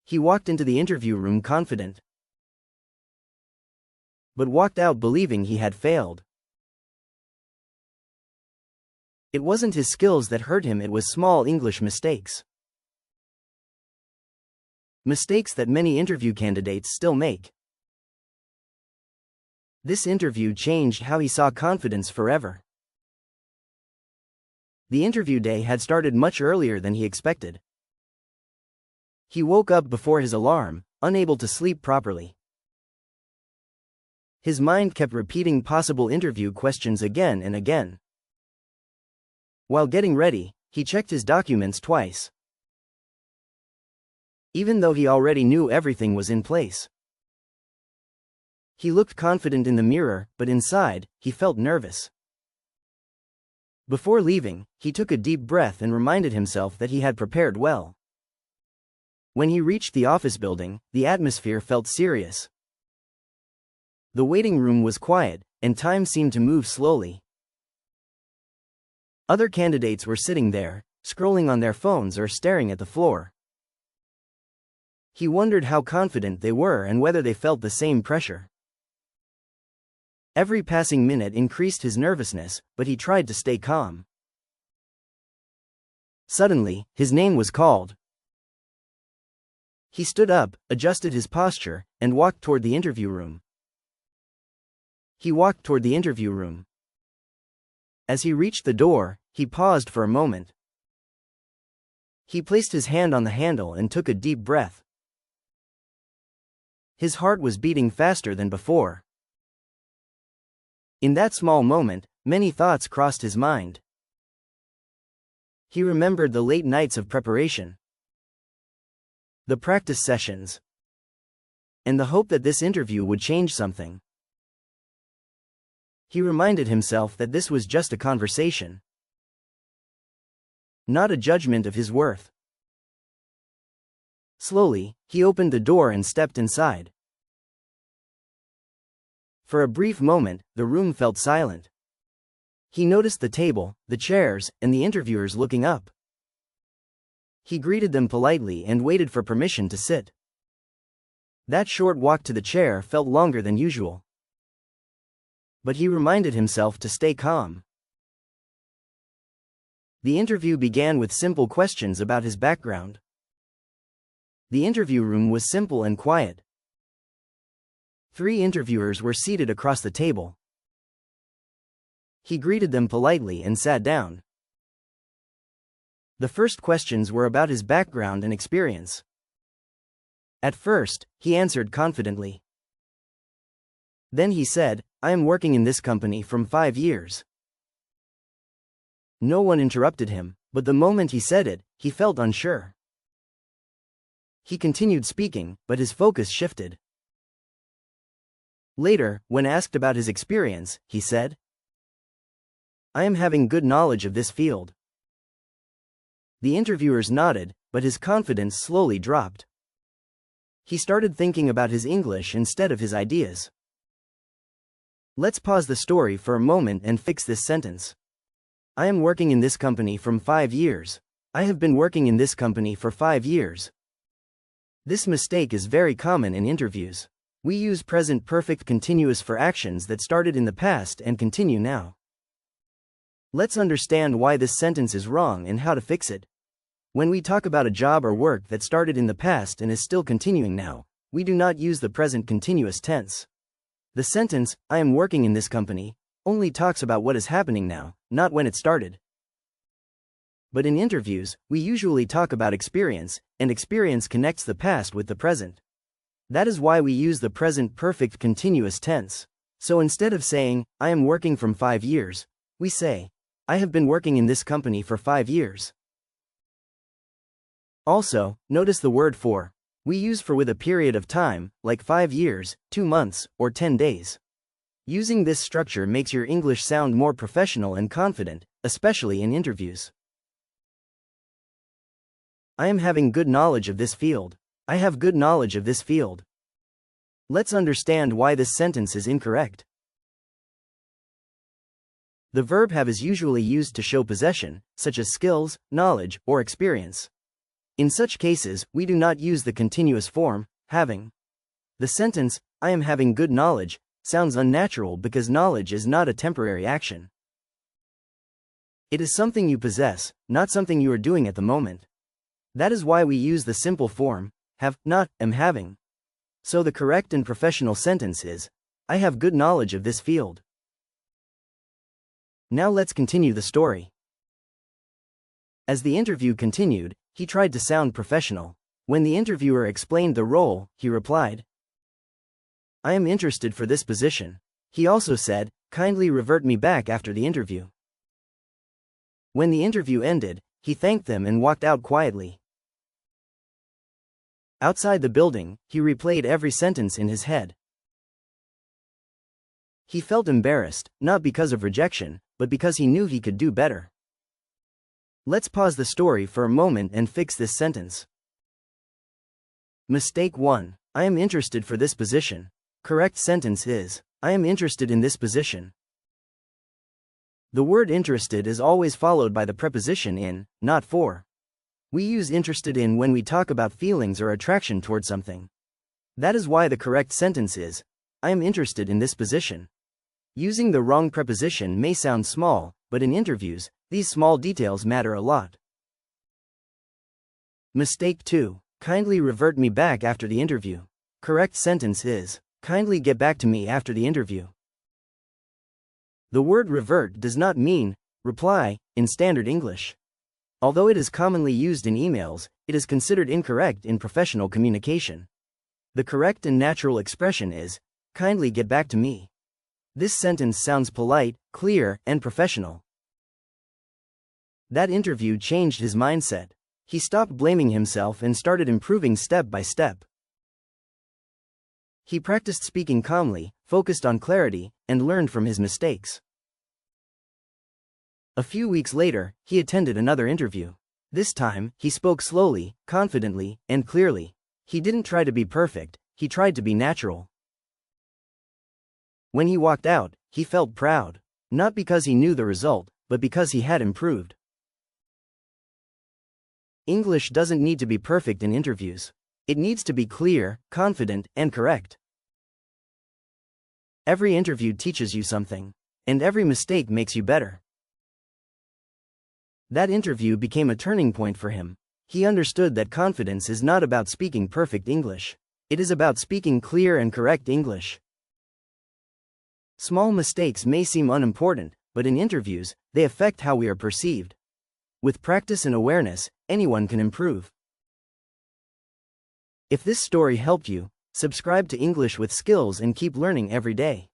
He walked into the interview room confident, but walked out believing he had failed. It wasn't his skills that hurt him, it was small English mistakes. Mistakes that many interview candidates still make. This interview changed how he saw confidence forever. The interview day had started much earlier than he expected. He woke up before his alarm, unable to sleep properly. His mind kept repeating possible interview questions again and again. While getting ready, he checked his documents twice, even though he already knew everything was in place. He looked confident in the mirror, but inside, he felt nervous. Before leaving, he took a deep breath and reminded himself that he had prepared well. When he reached the office building, the atmosphere felt serious. The waiting room was quiet, and time seemed to move slowly. Other candidates were sitting there, scrolling on their phones or staring at the floor. He wondered how confident they were and whether they felt the same pressure. Every passing minute increased his nervousness, but he tried to stay calm. Suddenly, his name was called. He stood up, adjusted his posture, and walked toward the interview room. As he reached the door, he paused for a moment. He placed his hand on the handle and took a deep breath. His heart was beating faster than before. In that small moment, many thoughts crossed his mind. He remembered the late nights of preparation, the practice sessions, and the hope that this interview would change something. He reminded himself that this was just a conversation, not a judgment of his worth. Slowly, he opened the door and stepped inside. For a brief moment, the room felt silent. He noticed the table, the chairs, and the interviewers looking up. He greeted them politely and waited for permission to sit. That short walk to the chair felt longer than usual. But he reminded himself to stay calm. The interview began with simple questions about his background. The interview room was simple and quiet. 3 interviewers were seated across the table. He greeted them politely and sat down. The first questions were about his background and experience. At first, he answered confidently. Then he said, "I am working in this company from 5 years." No one interrupted him, but the moment he said it, he felt unsure. He continued speaking, but his focus shifted. Later, when asked about his experience, he said, "I am having good knowledge of this field." The interviewers nodded, but his confidence slowly dropped. He started thinking about his English instead of his ideas. Let's pause the story for a moment and fix this sentence. I am working in this company from 5 years. I have been working in this company for 5 years. This mistake is very common in interviews. We use present perfect continuous for actions that started in the past and continue now. Let's understand why this sentence is wrong and how to fix it. When we talk about a job or work that started in the past and is still continuing now, we do not use the present continuous tense. The sentence, "I am working in this company," only talks about what is happening now, not when it started. But in interviews, we usually talk about experience, and experience connects the past with the present. That is why we use the present perfect continuous tense. So instead of saying, "I am working from 5 years," we say, "I have been working in this company for 5 years." Also, notice the word for. We use for with a period of time, like 5 years, 2 months, or 10 days. Using this structure makes your English sound more professional and confident, especially in interviews. I am having good knowledge of this field. I have good knowledge of this field. Let's understand why this sentence is incorrect. The verb have is usually used to show possession, such as skills, knowledge, or experience. In such cases, we do not use the continuous form, having. The sentence, I am having good knowledge, sounds unnatural because knowledge is not a temporary action. It is something you possess, not something you are doing at the moment. That is why we use the simple form, have, not, am having. So the correct and professional sentence is, I have good knowledge of this field. Now let's continue the story. As the interview continued, he tried to sound professional. When the interviewer explained the role, he replied, I am interested for this position. He also said, kindly revert me back after the interview. When the interview ended, he thanked them and walked out quietly. Outside the building, he replayed every sentence in his head. He felt embarrassed, not because of rejection, but because he knew he could do better. Let's pause the story for a moment and fix this sentence. Mistake 1. I am interested for this position. Correct sentence is, I am interested in this position. The word interested is always followed by the preposition in, not for. We use interested in when we talk about feelings or attraction toward something. That is why the correct sentence is, I am interested in this position. Using the wrong preposition may sound small, but in interviews, these small details matter a lot. Mistake 2. Kindly revert me back after the interview. Correct sentence is, kindly get back to me after the interview. The word revert does not mean reply in standard English. Although it is commonly used in emails, it is considered incorrect in professional communication. The correct and natural expression is, kindly get back to me. This sentence sounds polite, clear, and professional. That interview changed his mindset. He stopped blaming himself and started improving step by step. He practiced speaking calmly, focused on clarity, and learned from his mistakes. A few weeks later, he attended another interview. This time, he spoke slowly, confidently, and clearly. He didn't try to be perfect, he tried to be natural. When he walked out, he felt proud. Not because he knew the result, but because he had improved. English doesn't need to be perfect in interviews. It needs to be clear, confident, and correct. Every interview teaches you something, and every mistake makes you better. That interview became a turning point for him. He understood that confidence is not about speaking perfect English. It is about speaking clear and correct English. Small mistakes may seem unimportant, but in interviews, they affect how we are perceived. With practice and awareness, anyone can improve. If this story helped you, subscribe to English with Skills and keep learning every day.